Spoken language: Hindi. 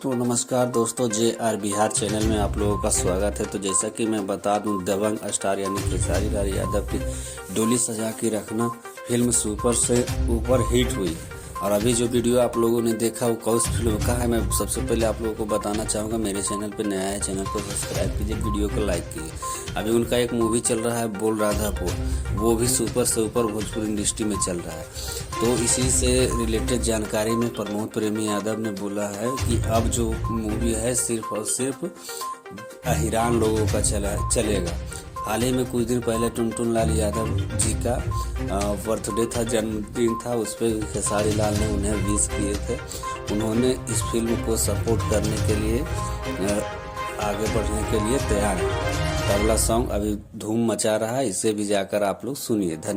तो नमस्कार दोस्तों, जे आर बिहार चैनल में आप लोगों का स्वागत है। तो जैसा कि मैं बता दूं, दबंग स्टार यानी खेसारी लाल यादव की डोली सजा के रखना फिल्म सुपर से ऊपर हिट हुई। और अभी जो वीडियो आप लोगों ने देखा वो कौन सी फिल्म का है, मैं सबसे पहले आप लोगों को बताना चाहूँगा। मेरे चैनल पे नया है, चैनल को सब्सक्राइब कीजिए, वीडियो को लाइक कीजिए। अभी उनका एक मूवी चल रहा है बोल राधापुर, वो भी सुपर से ऊपर भोजपुरी इंडस्ट्री में चल रहा है। तो इसी से रिलेटेड जानकारी में प्रमोद प्रेमी यादव ने बोला है कि अब जो मूवी है सिर्फ और सिर्फ अहिरान लोगों का चलेगा। हाल ही में कुछ दिन पहले टुनटुन लाल यादव जी का बर्थडे था, जन्मदिन था, उस पर खेसारी लाल ने उन्हें विश किए थे। उन्होंने इस फिल्म को सपोर्ट करने के लिए आगे बढ़ने के लिए तैयार है। तबला सॉन्ग अभी धूम मचा रहा है, इसे भी जाकर आप लोग सुनिए। धन्यवाद।